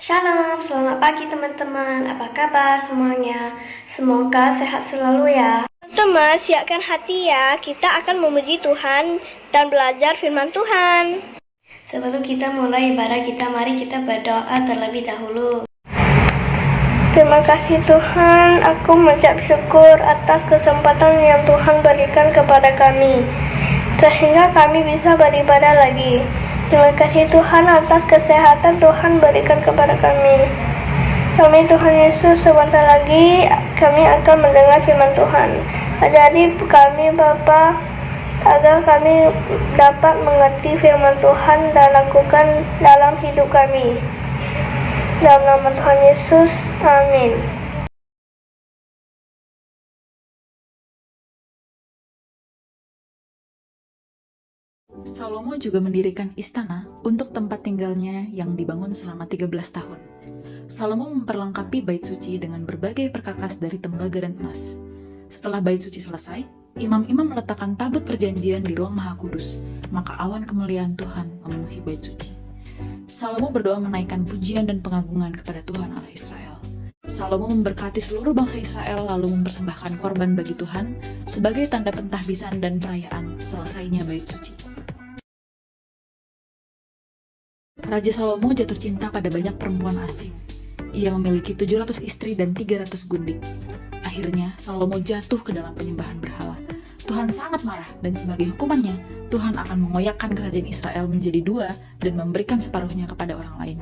Shalom, selamat pagi teman-teman. Apa kabar semuanya? Semoga sehat selalu ya. Teman-teman, siapkan hati ya. Kita akan memuji Tuhan dan belajar firman Tuhan. Sebelum kita mulai ibadah kita, mari kita berdoa terlebih dahulu. Terima kasih Tuhan, aku mengucap syukur atas kesempatan yang Tuhan berikan kepada kami, sehingga kami bisa beribadah lagi. Terima kasih Tuhan atas kesehatan Tuhan berikan kepada kami. Kami Tuhan Yesus, sebentar lagi kami akan mendengar firman Tuhan. Ajari kami Bapa, agar kami dapat mengerti firman Tuhan dan lakukan dalam hidup kami. Dalam nama Tuhan Yesus, amin. Salomo juga mendirikan istana untuk tempat tinggalnya yang dibangun selama 13 tahun. Salomo memperlengkapi bait suci dengan berbagai perkakas dari tembaga dan emas. Setelah bait suci selesai, imam-imam meletakkan tabut perjanjian di ruang maha kudus, maka awan kemuliaan Tuhan memenuhi bait suci. Salomo berdoa menaikkan pujian dan pengagungan kepada Tuhan Allah Israel. Salomo memberkati seluruh bangsa Israel lalu mempersembahkan korban bagi Tuhan sebagai tanda pentahbisan dan perayaan selesainya bait suci. Raja Salomo jatuh cinta pada banyak perempuan asing. Ia memiliki 700 istri dan 300 gundik. Akhirnya, Salomo jatuh ke dalam penyembahan berhala. Tuhan sangat marah dan sebagai hukumannya, Tuhan akan mengoyakkan kerajaan Israel menjadi dua dan memberikan separuhnya kepada orang lain.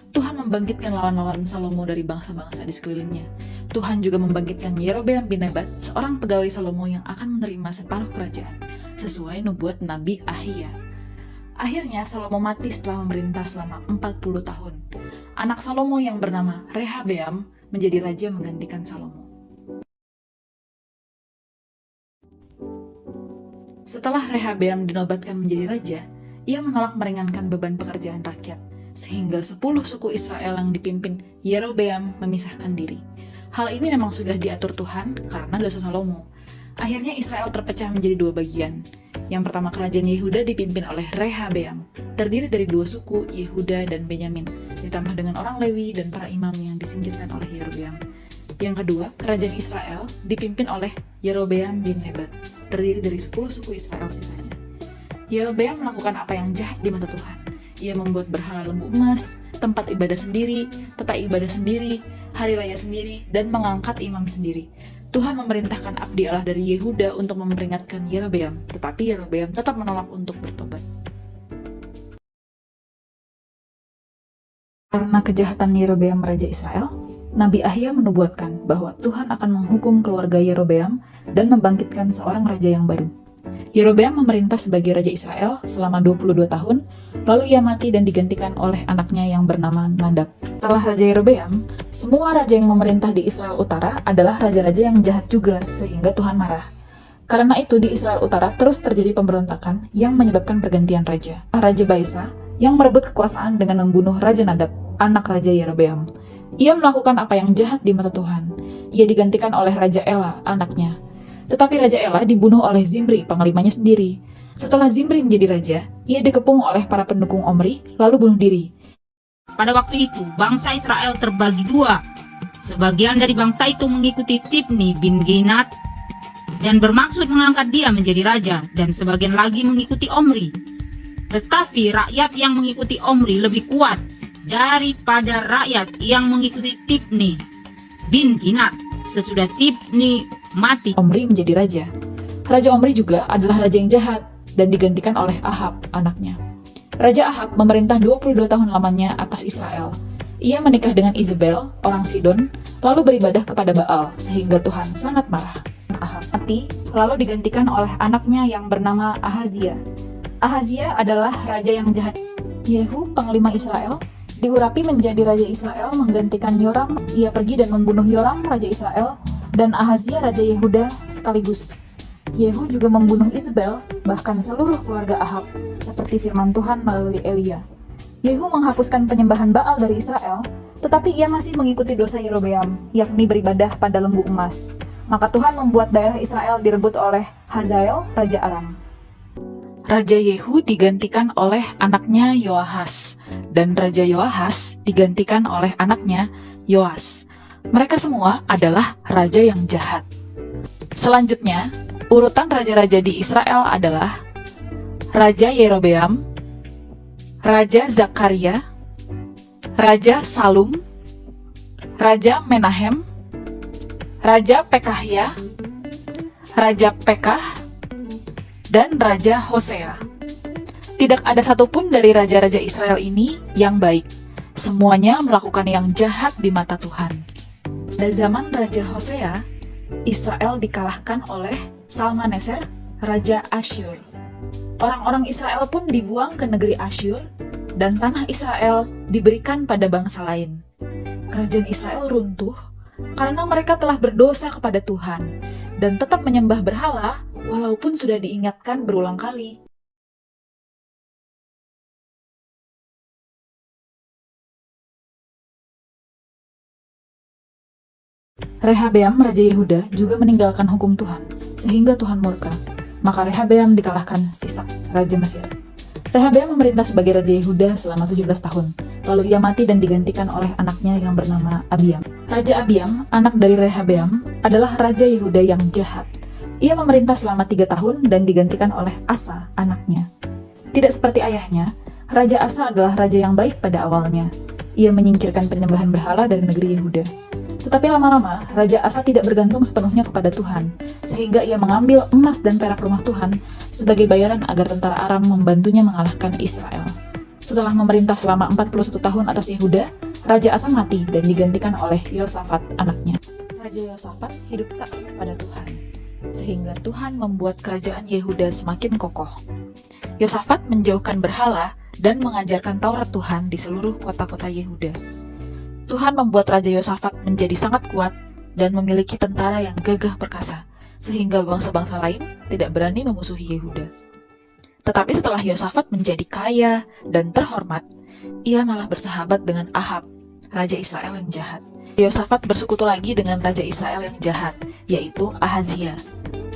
Tuhan membangkitkan lawan-lawan Salomo dari bangsa-bangsa di sekelilingnya. Tuhan juga membangkitkan Yerobeam bin Nebat, seorang pegawai Salomo yang akan menerima separuh kerajaan, sesuai nubuat Nabi Ahiya. Akhirnya Salomo mati setelah memerintah selama 40 tahun. Anak Salomo yang bernama Rehabeam menjadi raja menggantikan Salomo. Setelah Rehabeam dinobatkan menjadi raja, ia menolak meringankan beban pekerjaan rakyat, sehingga 10 suku Israel yang dipimpin Yerobeam memisahkan diri. Hal ini memang sudah diatur Tuhan karena dosa Salomo. Akhirnya Israel terpecah menjadi dua bagian. Yang pertama, kerajaan Yehuda dipimpin oleh Rehabeam, terdiri dari dua suku, Yehuda dan Benyamin, ditambah dengan orang Lewi dan para imam yang disingkirkan oleh Yerobeam. Yang kedua, kerajaan Israel dipimpin oleh Yerobeam bin Nebat, terdiri dari 10 suku Israel sisanya. Yerobeam melakukan apa yang jahat di mata Tuhan. Ia membuat berhala lembu emas, tempat ibadah sendiri, tata ibadah sendiri, hari raya sendiri, dan mengangkat imam sendiri. Tuhan memerintahkan abdi Allah dari Yehuda untuk memperingatkan Yerobeam, tetapi Yerobeam tetap menolak untuk bertobat. Karena kejahatan Yerobeam raja Israel, Nabi Ahiya menubuatkan bahwa Tuhan akan menghukum keluarga Yerobeam dan membangkitkan seorang raja yang baru. Yerobeam memerintah sebagai raja Israel selama 22 tahun, lalu ia mati dan digantikan oleh anaknya yang bernama Nadab. Setelah Raja Yerobeam, semua raja yang memerintah di Israel Utara adalah raja-raja yang jahat juga, sehingga Tuhan marah. Karena itu di Israel Utara terus terjadi pemberontakan yang menyebabkan pergantian raja. Raja Baesa yang merebut kekuasaan dengan membunuh Raja Nadab, anak Raja Yerobeam. Ia melakukan apa yang jahat di mata Tuhan. Ia digantikan oleh Raja Ela, anaknya. Tetapi Raja Ela dibunuh oleh Zimri, panglimanya sendiri. Setelah Zimri menjadi raja, ia dikepung oleh para pendukung Omri, lalu bunuh diri. Pada waktu itu, bangsa Israel terbagi dua. Sebagian dari bangsa itu mengikuti Tibni bin Ginat dan bermaksud mengangkat dia menjadi raja, dan sebagian lagi mengikuti Omri. Tetapi rakyat yang mengikuti Omri lebih kuat daripada rakyat yang mengikuti Tibni bin Ginat. Sesudah Tibni mati, Omri menjadi raja. Raja Omri juga adalah raja yang jahat dan digantikan oleh Ahab, anaknya. Raja Ahab memerintah 22 tahun lamanya atas Israel. Ia menikah dengan Izebel, orang Sidon, lalu beribadah kepada Baal, sehingga Tuhan sangat marah. Ahab mati, lalu digantikan oleh anaknya yang bernama Ahazia. Ahazia adalah raja yang jahat. Yehu, panglima Israel, diurapi menjadi raja Israel menggantikan Yoram. Ia pergi dan membunuh Yoram, raja Israel, dan Ahazia, raja Yehuda, sekaligus. Yehu juga membunuh Izebel, bahkan seluruh keluarga Ahab, seperti firman Tuhan melalui Elia. Yehu menghapuskan penyembahan Baal dari Israel, tetapi ia masih mengikuti dosa Yerobeam, yakni beribadah pada lembu emas. Maka Tuhan membuat daerah Israel direbut oleh Hazael, raja Aram. Raja Yehu digantikan oleh anaknya Yoahas, dan Raja Yoahas digantikan oleh anaknya Yoas. Mereka semua adalah raja yang jahat. Selanjutnya, urutan raja-raja di Israel adalah Raja Yerobeam, Raja Zakaria, Raja Salum, Raja Menahem, Raja Pekahya, Raja Pekah, dan Raja Hosea. Tidak ada satupun dari raja-raja Israel ini yang baik. Semuanya melakukan yang jahat di mata Tuhan. Pada zaman Raja Hosea, Israel dikalahkan oleh Salmaneser, Raja Asyur. Orang-orang Israel pun dibuang ke negeri Asyur, dan tanah Israel diberikan pada bangsa lain. Kerajaan Israel runtuh karena mereka telah berdosa kepada Tuhan dan tetap menyembah berhala walaupun sudah diingatkan berulang kali. Rehabeam, Raja Yehuda, juga meninggalkan hukum Tuhan, sehingga Tuhan murka. Maka Rehabeam dikalahkan Sisak, Raja Mesir. Rehabeam memerintah sebagai Raja Yehuda selama 17 tahun, lalu ia mati dan digantikan oleh anaknya yang bernama Abiam. Raja Abiam, anak dari Rehabeam, adalah Raja Yehuda yang jahat. Ia memerintah selama 3 tahun dan digantikan oleh Asa, anaknya. Tidak seperti ayahnya, Raja Asa adalah raja yang baik pada awalnya. Ia menyingkirkan penyembahan berhala dari negeri Yehuda. Tetapi lama-lama, Raja Asa tidak bergantung sepenuhnya kepada Tuhan, sehingga ia mengambil emas dan perak rumah Tuhan sebagai bayaran agar tentara Aram membantunya mengalahkan Israel. Setelah memerintah selama 41 tahun atas Yehuda, Raja Asa mati dan digantikan oleh Yosafat, anaknya. Raja Yosafat hidup taat kepada Tuhan, sehingga Tuhan membuat kerajaan Yehuda semakin kokoh. Yosafat menjauhkan berhala dan mengajarkan Taurat Tuhan di seluruh kota-kota Yehuda. Tuhan membuat Raja Yosafat menjadi sangat kuat dan memiliki tentara yang gagah perkasa, sehingga bangsa-bangsa lain tidak berani memusuhi Yehuda. Tetapi setelah Yosafat menjadi kaya dan terhormat, ia malah bersahabat dengan Ahab, Raja Israel yang jahat. Yosafat bersekutu lagi dengan Raja Israel yang jahat, yaitu Ahazia,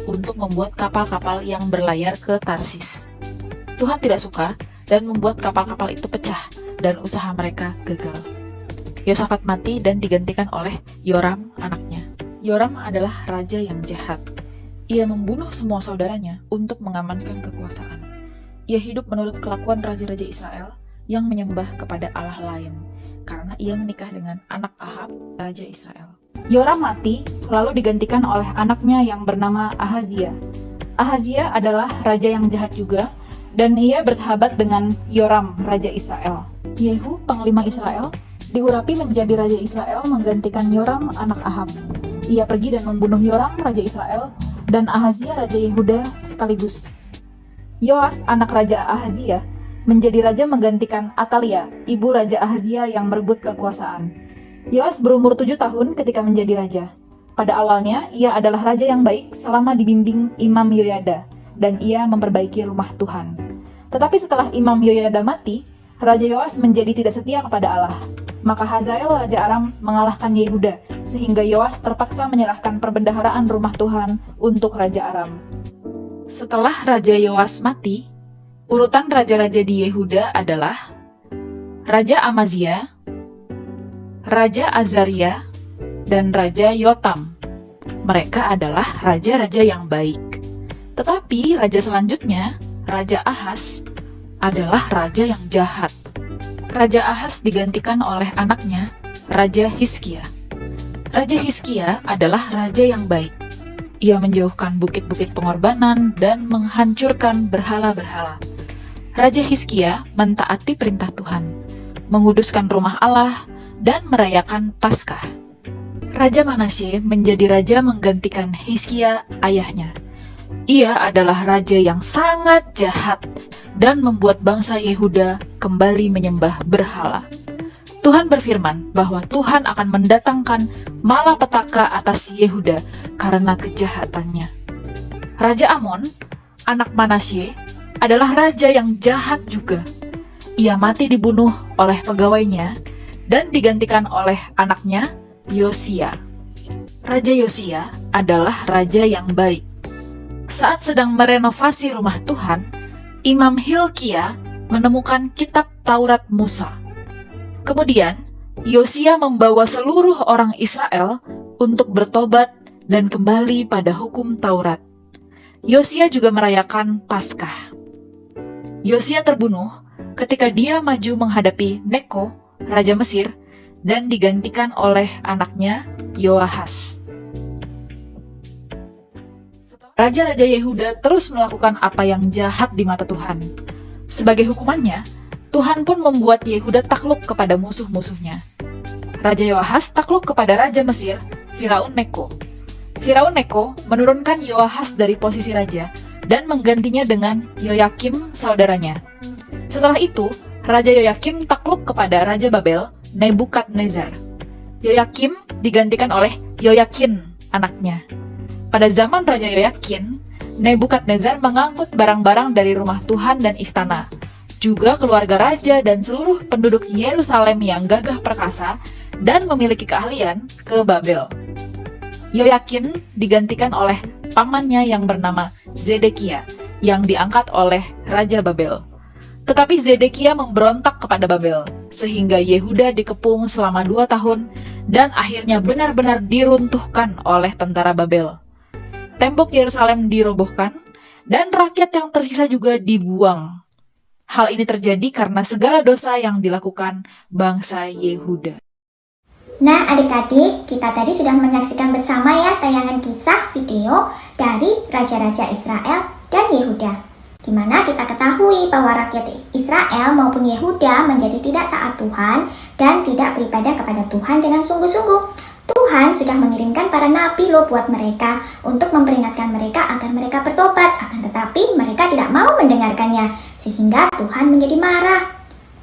untuk membuat kapal-kapal yang berlayar ke Tarsis. Tuhan tidak suka dan membuat kapal-kapal itu pecah dan usaha mereka gagal. Yosafat mati dan digantikan oleh Yoram, anaknya. Yoram adalah raja yang jahat. Ia membunuh semua saudaranya untuk mengamankan kekuasaan. Ia hidup menurut kelakuan raja-raja Israel yang menyembah kepada Allah lain, karena ia menikah dengan anak Ahab, raja Israel. Yoram mati, lalu digantikan oleh anaknya yang bernama Ahazia. Ahazia adalah raja yang jahat juga, dan ia bersahabat dengan Yoram, raja Israel. Yehu, panglima Israel, diurapi menjadi raja Israel menggantikan Yoram, anak Ahab. Ia pergi dan membunuh Yoram, raja Israel, dan Ahazia, raja Yehuda sekaligus. Yoas, anak raja Ahazia, menjadi raja menggantikan Atalia, ibu raja Ahazia yang merebut kekuasaan. Yoas berumur 7 tahun ketika menjadi raja. Pada awalnya, ia adalah raja yang baik selama dibimbing Imam Yoyada, dan ia memperbaiki rumah Tuhan. Tetapi setelah Imam Yoyada mati, Raja Yoas menjadi tidak setia kepada Allah. Maka Hazael, Raja Aram, mengalahkan Yehuda, sehingga Yoas terpaksa menyerahkan perbendaharaan rumah Tuhan untuk Raja Aram. Setelah Raja Yoas mati, urutan raja-raja di Yehuda adalah Raja Amazia, Raja Azaria, dan Raja Yotam. Mereka adalah raja-raja yang baik. Tetapi raja selanjutnya, Raja Ahaz, adalah raja yang jahat. Raja Ahaz digantikan oleh anaknya, Raja Hizkia. Raja Hizkia adalah raja yang baik. Ia menjauhkan bukit-bukit pengorbanan dan menghancurkan berhala-berhala. Raja Hizkia mentaati perintah Tuhan, menguduskan rumah Allah, dan merayakan Paskah. Raja Manasye menjadi raja menggantikan Hizkia, ayahnya. Ia adalah raja yang sangat jahat dan membuat bangsa Yehuda kembali menyembah berhala. Tuhan berfirman bahwa Tuhan akan mendatangkan malapetaka atas Yehuda karena kejahatannya. Raja Amon, anak Manasye, adalah raja yang jahat juga. Ia mati dibunuh oleh pegawainya dan digantikan oleh anaknya, Yosia. Raja Yosia adalah raja yang baik. Saat sedang merenovasi rumah Tuhan, Imam Hilkia menemukan kitab Taurat Musa. Kemudian, Yosia membawa seluruh orang Israel untuk bertobat dan kembali pada hukum Taurat. Yosia juga merayakan Paskah. Yosia terbunuh ketika dia maju menghadapi Neko, Raja Mesir, dan digantikan oleh anaknya Yoahas. Raja-raja Yehuda terus melakukan apa yang jahat di mata Tuhan. Sebagai hukumannya, Tuhan pun membuat Yehuda takluk kepada musuh-musuhnya. Raja Yoahas takluk kepada Raja Mesir, Firaun Neko. Firaun Neko menurunkan Yoahas dari posisi raja dan menggantinya dengan Yoyakim saudaranya. Setelah itu, Raja Yoyakim takluk kepada Raja Babel, Nebukadnezar. Yoyakim digantikan oleh Yoyakin, anaknya. Pada zaman Raja Yoyakin, Nebukadnezar mengangkut barang-barang dari rumah Tuhan dan istana. Juga keluarga raja dan seluruh penduduk Yerusalem yang gagah perkasa dan memiliki keahlian ke Babel. Yoyakin digantikan oleh pamannya yang bernama Zedekia, yang diangkat oleh Raja Babel. Tetapi Zedekia memberontak kepada Babel, sehingga Yehuda dikepung selama 2 tahun dan akhirnya benar-benar diruntuhkan oleh tentara Babel. Tembok Yerusalem dirobohkan, dan rakyat yang tersisa juga dibuang. Hal ini terjadi karena segala dosa yang dilakukan bangsa Yehuda. Nah, adik-adik, kita tadi sudah menyaksikan bersama ya tayangan kisah video dari Raja-Raja Israel dan Yehuda, di mana kita ketahui bahwa rakyat Israel maupun Yehuda menjadi tidak taat Tuhan dan tidak beribadah kepada Tuhan dengan sungguh-sungguh. Tuhan sudah mengirimkan para nabi loh buat mereka untuk memperingatkan mereka agar mereka bertobat, akan tetapi mereka tidak mau mendengarkannya, sehingga Tuhan menjadi marah.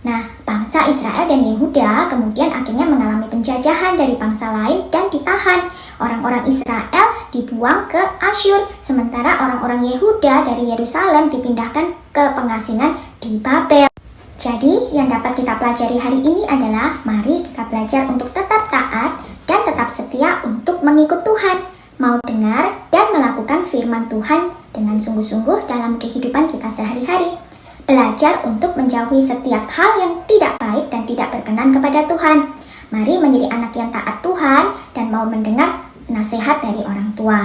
Nah, bangsa Israel dan Yehuda kemudian akhirnya mengalami penjajahan dari bangsa lain dan ditahan. Orang-orang Israel dibuang ke Asyur, sementara orang-orang Yehuda dari Yerusalem dipindahkan ke pengasingan di Babel. Jadi, yang dapat kita pelajari hari ini adalah mari kita belajar untuk tetap taat dan tetap setia untuk mengikut Tuhan, mau dengar dan melakukan firman Tuhan dengan sungguh-sungguh dalam kehidupan kita sehari-hari. Belajar untuk menjauhi setiap hal yang tidak baik dan tidak berkenan kepada Tuhan. Mari menjadi anak yang taat Tuhan dan mau mendengar nasihat dari orang tua.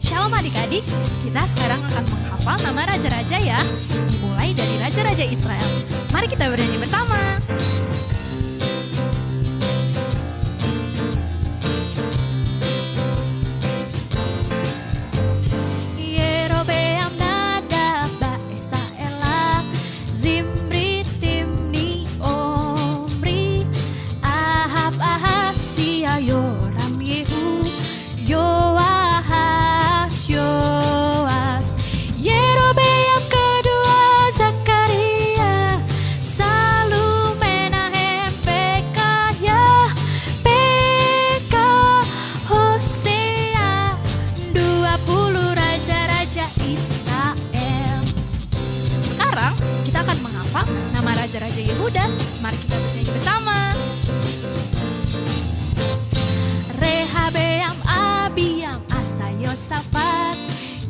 Shalom adik-adik, kita sekarang akan menghafal nama raja-raja ya. Dimulai dari raja-raja Israel. Mari kita bernyanyi bersama. Yerobeam, Nadab, Baesa, Ela, Zimri, Timni, Omri, Ahab, Ahasia, Yoram, Yehu, Yoas, Yerobeam kedua, Zakaria, Salum, Menahem, Pekahya, Pekah, Hosea, 20 raja-raja Israel. Sekarang kita akan menghafal nama raja-raja Yehuda. Mari kita bernyanyi bersama. Rehabeam, Abiam, Asa, Yosafat,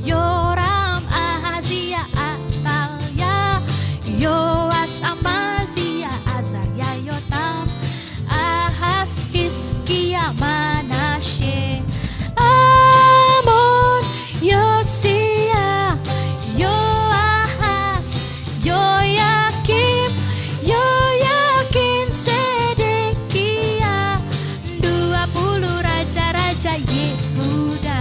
Yoram, Ahazia, Atalya, Yoas, Amazia, Azarya, Yotam, Ahaz, Hizkia, Manasye, Amon, Yosia, Yoahas, Yoyakim, Yoyakin, Sedekia, 20 raja-raja Yehuda.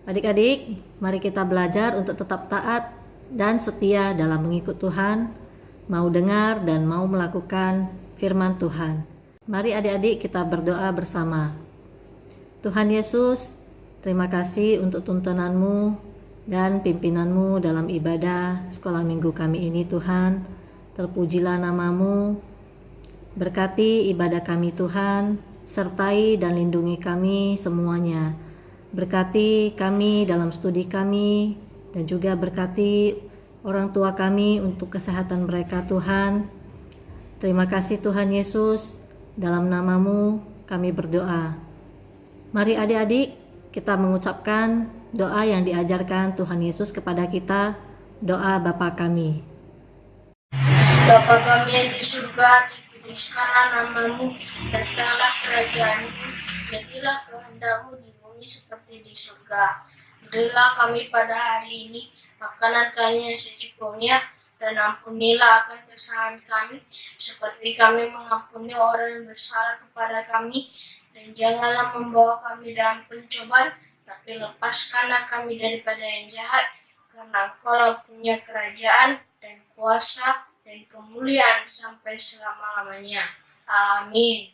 Adik-adik, mari kita belajar untuk tetap taat dan setia dalam mengikut Tuhan, mau dengar dan mau melakukan firman Tuhan. Mari adik-adik kita berdoa bersama. Tuhan Yesus, terima kasih untuk tuntunanmu dan pimpinanmu dalam ibadah sekolah minggu kami ini Tuhan. Terpujilah namamu, berkati ibadah kami Tuhan, sertai dan lindungi kami semuanya. Berkati kami dalam studi kami, dan juga berkati orang tua kami untuk kesehatan mereka Tuhan. Terima kasih Tuhan Yesus, dalam namamu kami berdoa. Mari adik-adik kita mengucapkan doa yang diajarkan Tuhan Yesus kepada kita, doa Bapa kami. Bapa kami yang di surga, dikuduskanlah namamu, datanglah kerajaanmu, jadilah kehendakmu di bumi seperti di surga. Berilah kami pada hari ini makanan kami yang secukupnya, dan ampunilah akan kesalahan kami, seperti kami mengampuni orang yang bersalah kepada kami. Dan janganlah membawa kami dalam pencobaan, tapi lepaskanlah kami daripada yang jahat, karena Engkau punya kerajaan dan kuasa dan kemuliaan sampai selama-lamanya. Amin.